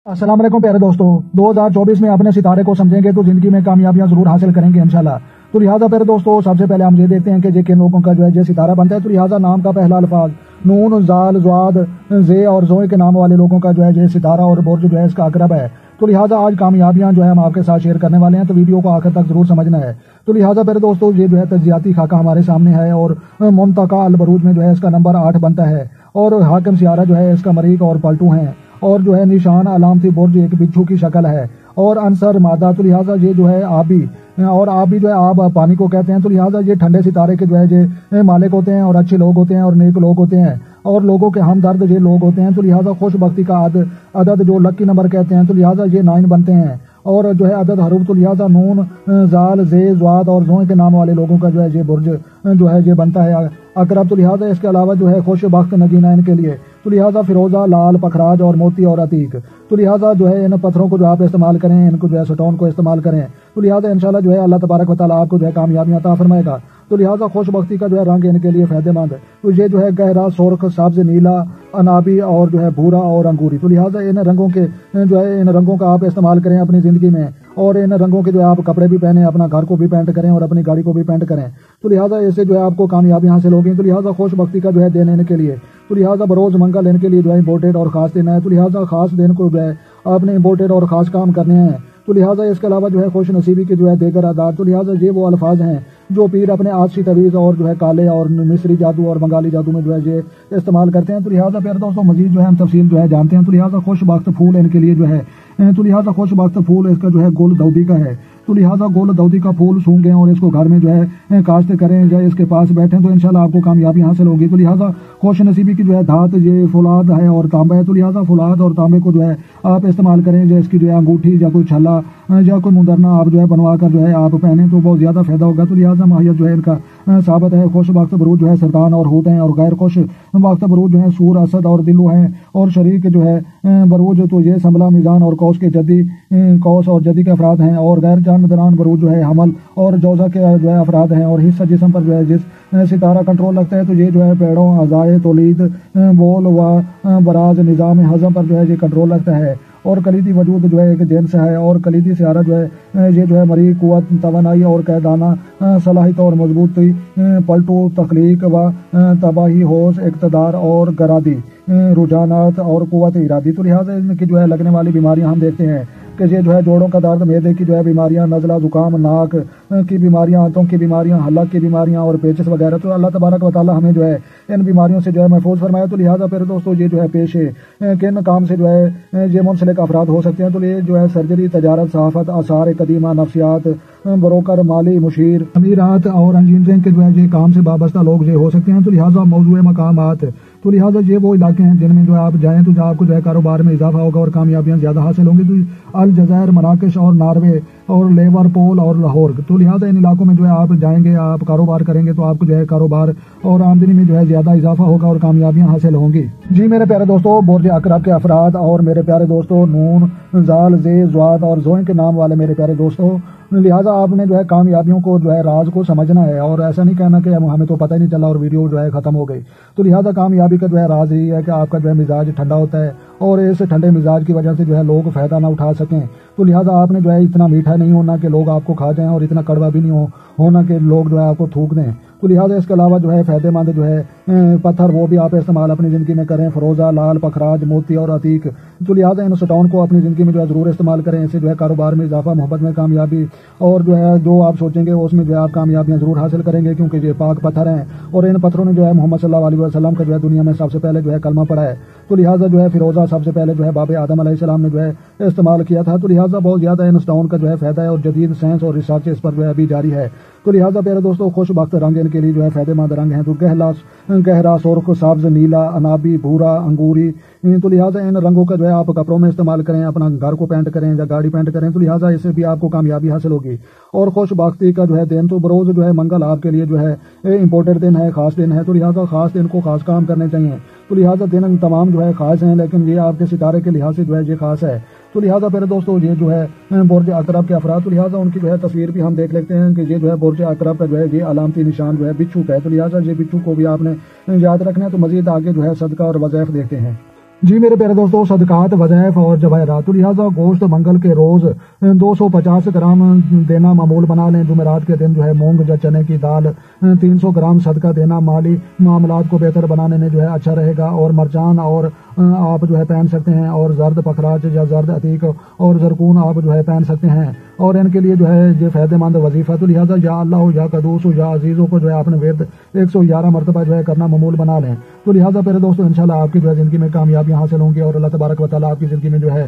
अस्सलाम वालेकुम प्यारे दोस्तों, 2024 में अपने सितारे को समझेंगे तो जिंदगी में कामयाबियां जरूर हासिल करेंगे इंशाल्लाह। तो लिहाजा प्यारे दोस्तों, सबसे पहले हम ये देखते हैं कि जे किन लोगों का जो है जे सितारा बनता है। तो लिहाजा नाम का पहला अल्फाज नून, जाल, ज़्वाद, जे और जोए के नाम वाले लोगों का जो है जे सितारा और बुर्ज जो है इसका अकरब है। तो लिहाजा आज कामयाबियां जो है हम आपके साथ शेयर करने वाले हैं, तो वीडियो को आखिर तक जरूर समझना है। तो लिहाजा प्यारे दोस्तों, ये जो है तज्जियाती खाका हमारे सामने है और मुंतका अल बरूज में जो है इसका नंबर 8 बनता है और हाकिम सियारा जो है इसका मरीक और पलटू हैं और जो है निशान अलामती बुर्ज एक बिच्छू की शक्ल है और अंसर मादा। तो लिहाजा ये जो है आबी और आबी जो है आब पानी को कहते हैं। तो लिहाजा ये ठंडे सितारे के जो है ये मालिक होते हैं और अच्छे लोग होते हैं और नेक लोग होते हैं और लोगों के हमदर्द ये लोग होते हैं। तो लिहाजा खुशबख्ती का अदद जो लकी नंबर कहते हैं। तो लिहाजा ये 9 बनते हैं और जो है अदद हरूफ। तो लिहाजा नून, जाल, जे, ज़्वाद और जोए के नाम वाले लोगों का जो है ये बुर्ज जो है ये बनता है अकरब। तो लिहाजा इसके अलावा जो है खुशबख्त नगीना इनके लिए। तो लिहाजा फिरोजा, लाल, पखराज और मोती और अतीक। तो लिहाजा जो है इन पत्थरों को जो आप इस्तेमाल करें, इनको जो है स्टोन को इस्तेमाल करें। तो लिहाजा इंशाल्लाह जो है अल्लाह तबारक व तआला आपको जो है कामयाबियां अता फरमाएगा। तो लिहाजा खुशबख्ती का जो है रंग इनके लिए फायदेमंद है। तो ये जो है गहरा, सुर्ख, सब्ज, नीला, अनाबी और जो है भूरा और अंगूरी। तो लिहाजा इन रंगों के जो है इन रंगों का आप इस्तेमाल करें अपनी जिंदगी में और इन रंगों के जो है आप कपड़े भी पहने, अपना घर को भी पेंट करें और अपनी गाड़ी को भी पेंट करें। तो लिहाजा इससे जो है आपको कामयाबी हासिल होगी। तो लिहाजा खुशबख्ती का जो है दिन इनके लिए। तो लिहाजा बरोज मंगल इनके लिए जो है इम्पोर्टेड और खास दिन है। तो लिहाजा खास दिन को जो है आपने इम्पोर्टेड और खास काम करने हैं। तो लिहाजा इसके अलावा जो है खुश नसीबी के जो है देगर आदार। तो लिहाजा ये वो अल्फाज हैं जो पीर अपने आजसी तवीज़ और जो है काले और मिस्री जादू और बंगाली जादू में जो है ये इस्तेमाल करते हैं। तो लिहाजा प्यारे दोस्तों, मजीद जो है हम तफसील जो है जानते हैं। तो लिहाजा खुशबख्त फूल इनके लिए जो है तो लिहाजा खुशबख्त फूल इसका जो है गुल दाऊदी का है। तो लिहाजा गुल दाऊदी का फूल सूंघें और इसको घर में जो है काश्त करें या इसके पास बैठें तो इंशाल्लाह आपको कामयाबी हासिल होगी। तो लिहाजा खुश नसीबी की जो है धात ये फुलाद है और तांबा है। तो लिहाजा फुलाद और तांबे को जो है आप इस्तेमाल करें, जैसे इसकी जो है अंगूठी या कोई छल्ला या कोई मुंदरना आप जो है बनवा कर जो है आप पहने तो बहुत ज्यादा फायदा होगा। तो लिहाजा माहियत जो है इनका साबित है। खुश वक्त बरूज जो है सरतान और होते हैं और गैर खुश वक्त बरूज जो है सूर, असद और दिल्लू हैं और शरीक जो है बरूज तो ये संभला, मीजान और कौस के जदी कौस और जदी के अफराद हैं और गैर जानमदान बरूज जो है हमल और जौजा के जो है अफराद हैं और हिस्सा जिस्म पर जो है जिस सितारा कंट्रोल लगता है तो ये जो है पेड़ों, अज़ाए, तौलीद, बोल व बराज, निज़ाम हज़म पर जो है ये कंट्रोल लगता है और कलीदी वजूद जो है एक जिन्स है और कलीदी सियारा जो है ये जो है मरी कुव्वत, तवानाई और कैदाना सलाहियत और मजबूती, पलटू, तख्लीक व तबाही, होश, इक़्तिदार और गरादी, रुझानात और कुव्वत इरादी। तो लिहाजा इनकी जो है लगने वाली बीमारियां हम देखते हैं कि ये जो है जोड़ों का दर्द, मैदे की जो है बीमारियां, नज़ला, जुकाम, नाक की बीमारियां, आंतों की बीमारियां, हलक की बीमारियां और पेचिस वगैरह। तो अल्लाह तबारक व तआला हमें जो है इन बीमारियों से जो है महफूज फरमाया। तो लिहाजा फिर दोस्तों ये जो है पेशे किन काम से जो है ये मुंसलिक अफराद हो सकते हैं। तो ये जो है सर्जरी, तजारत, सहाफत, आसार कदीमा, नफ्सियात, ब्रोकर, माली, मुशीर, अमीरात और इंजीनियरिंग के जो है ये काम से वाबस्ता लोग ये हो सकते हैं। तो लिहाजा मौजूद मकामात। तो लिहाजा ये वो इलाके हैं जिनमें जो आप जाएं तो आपको जो है कारोबार में इजाफा होगा और कामयाबियां ज्यादा हासिल होंगी। तो अल जज़ायर, मराकश और नार्वे और लिवरपूल और लाहौर। तो लिहाजा इन इलाकों में जो है आप जाएंगे, आप कारोबार करेंगे तो आपको जो है कारोबार और आमदनी में जो है ज्यादा इजाफा होगा और कामयाबियां हासिल होंगी। जी मेरे प्यारे दोस्तों, बुर्ज अकरब के अफराद और मेरे प्यारे दोस्तों नून, जाल, जे, ज़्वाद और जोए के नाम वाले मेरे प्यारे दोस्तों, लिहाजा आपने जो है कामयाबियों को जो है राज को समझना है और ऐसा नहीं कहना कि हमें तो पता ही नहीं चला और वीडियो जो है खत्म हो गई। तो लिहाजा कामयाबी का जो है राज यही है कि आपका जो है मिजाज ठंडा होता है और इस ठंडे मिजाज की वजह से जो है लोग फायदा ना उठा सकें। तो लिहाजा आपने जो है इतना मीठा नहीं होना कि लोग आपको खा जाएं और इतना कड़वा भी नहीं होना कि लोग जो है आपको थूक दें। तो लिहाजा इसके अलावा जो है फायदेमंद जो है पत्थर वो भी आप इस्तेमाल अपनी जिंदगी में करें, फरोजा, लाल, पखराज, मोती और अतीक। तो लिहाजा इन स्टोन को अपनी जिंदगी में जो है जरूर इस्तेमाल करें। इससे जो है कारोबार में इजाफा, मोहब्बत में कामयाबी और जो है जो आप सोचेंगे उसमें जो है आप कामयाबियां जरूर हासिल करेंगे क्योंकि ये पाक पत्थर हैं और इन पत्थरों ने जो है मोहम्मद सल्लल्लाहु अलैहि वसल्लम का जो है दुनिया में सबसे पहले जो है कलमा पढ़ा है। तो लिहाजा जो है फिरोजा सबसे पहले जो है बाबे आदम अलैहिस्सलाम ने जो है इस्तेमाल किया था। तो लिहाजा बहुत ज्यादा इन स्टोन का जो है फायदा है और जदीद साइंस और रिसर्च इस पर जो है अभी जारी है। तो लिहाजा प्यारे दोस्तों, खुशबख्त रंग इनके लिए जो है फायदेमंद रंग है। तो गहरा, सुर्ख, सब्ज, नीला, अनाबी, भूरा, अंगूरी। तो लिहाजा इन रंगों का जो है आप कपड़ों में इस्तेमाल करें, अपना घर को पेंट करें या गाड़ी पेंट करें। तो लिहाजा इससे भी आपको कामयाबी हासिल होगी। और खुशबख्ती का जो है दिन तो बरोज जो है मंगल आपके लिए जो है इम्पोर्टेड दिन है, खास दिन है। तो लिहाजा खास दिन को खास काम करने चाहिए। तो लिहाजा दिन तमाम जो है खास हैं लेकिन ये आपके सितारे के लिहाज से जो है ये खास है। तो लिहाजा मेरे दोस्तों ये जो है बुर्ज अकरब के अफराद, तो लिहाजा उनकी जो है तस्वीर भी हम देख लेते हैं कि ये जो है बुर्ज अकरब का जो है ये अलामती निशान जो है बिच्छू का है। तो लिहाजा ये बिच्छू को भी आपने याद रखना है। तो मजीद आगे जो है सदका और वज़ाइफ देखते हैं। جی میرے پیارے دوستوں، صدقات وظائف اور جواہرات، تو لہٰذا گوشت منگل کے روز 250 گرام دینا معمول بنا لیں۔ جمعرات کے دن جو ہے مونگ یا چنے کی دال 300 گرام صدقہ دینا مالی معاملات کو بہتر بنانے میں جو ہے اچھا رہے گا۔ اور مرجان اور آپ جو ہے پہن سکتے ہیں، اور زرد پخراج یا زرد عتیق اور زرکون آپ جو ہے پہن سکتے ہیں، اور ان کے لیے جو ہے یہ فائدہ مند وظیفہ، تو لہٰذا یا اللہ ہو یا قدوس ہو یا عزیزوں کو جو ہے اپنے ورد 111 مرتبہ جو ہے کرنا معمول بنا لیں۔ تو لہٰذا پیارے دوستوں، انشاءاللہ آپ کی جو ہے زندگی میں کامیابیاں حاصل ہوں گی، اور اللہ تبارک و تعالیٰ آپ کی زندگی میں جو ہے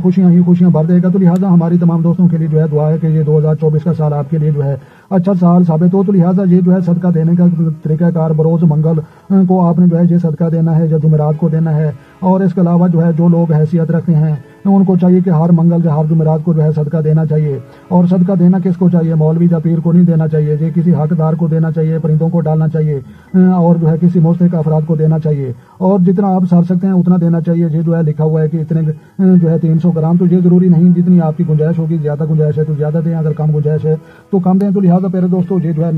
خوشیاں ہی خوشیاں بھر دے گا۔ تو لہٰذا ہماری تمام دوستوں کے لیے جو ہے دعا ہے کہ یہ 2024 کا سال آپ کے لیے جو ہے اچھا سال ثابت ہو۔ تو لہٰذا یہ جو ہے صدقہ دینے کا طریقہ کار، بروز منگل کو آپ نے جو ہے یہ صدقہ دینا ہے یا جمعرات کو دینا ہے، اور اس کے علاوہ جو ہے جو لوگ حیثیت رکھتے ہیں ان کو چاہیے کہ ہر منگل یا ہر جمعرات کو جو ہے صدقہ دینا چاہیے۔ اور صدقہ دینا کس کو چاہیے؟ مولوی یا پیر کو نہیں دینا چاہیے، یہ کسی حقدار کو دینا چاہیے، پرندوں کو ڈالنا چاہیے، اور جو ہے کسی مستحق افراد کو دینا چاہیے، اور جتنا آپ سر سکتے ہیں اتنا دینا چاہیے۔ یہ جو ہے لکھا ہوا ہے کہ اتنے جو ہے 300 گرام، تو یہ ضروری نہیں، جتنی آپ کی گنجائش ہوگی، زیادہ گنجائش ہے تو زیادہ دیں، اگر کم گنجائش ہے تو کم دیں۔ تو لہٰذا پیارے دوستوں، یہ جو ہے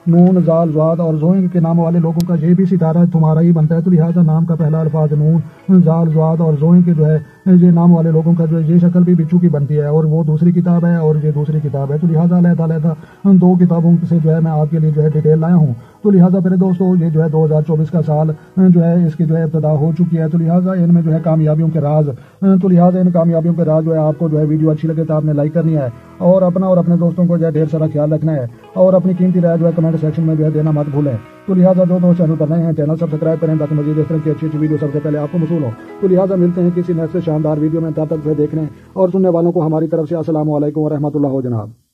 نون زال زواد اور زوئیں کے نام والے لوگوں کا یہ بھی ستارہ تمہارا ہی بنتا ہے۔ تو لہٰذا نام کا پہلا الفاظ نون زال زواد اور زوئیں کے جو ہے یہ نام والے لوگوں کا جو ہے یہ شکل بھی بچو کی بنتی ہے، اور وہ دوسری کتاب ہے اور یہ دوسری کتاب ہے۔ تو لہٰذا علیحدہ دو کتابوں سے جو ہے میں آپ کے لیے جو ہے ڈیٹیل لایا ہوں۔ تو لہٰذا میرے دوستوں، یہ جو ہے 2024 کا سال جو ہے اس کی جو ہے ابتدا ہو چکی ہے۔ تو لہٰذا ان میں جو ہے کامیابیوں کے راز، تو لہٰذا ان کامیابیوں کے راز جو ہے آپ کو جو ہے ویڈیو اچھی لگے تو آپ نے لائک کرنی ہے، اور اپنا اور اپنے دوستوں کو جو ہے ڈھیر سارا خیال رکھنا ہے، اور اپنی قیمتی رائے جو ہے کمنٹ سیکشن میں جو ہے دینا مت بھولیں۔ تو لہٰذا جو دوست چینل پر نئے ہیں چینل سبسکرائب کریں تاکہ مزید اس طرح کی اچھی ویڈیو سب سے پہلے آپ کو موصول ہو۔ تو لہٰذا ملتے ہیں کسی نیکسٹ شاندار ویڈیو میں، تب تک دیکھنے اور سننے والوں کو ہماری طرف سے السلام علیکم ورحمۃ اللہ جناب۔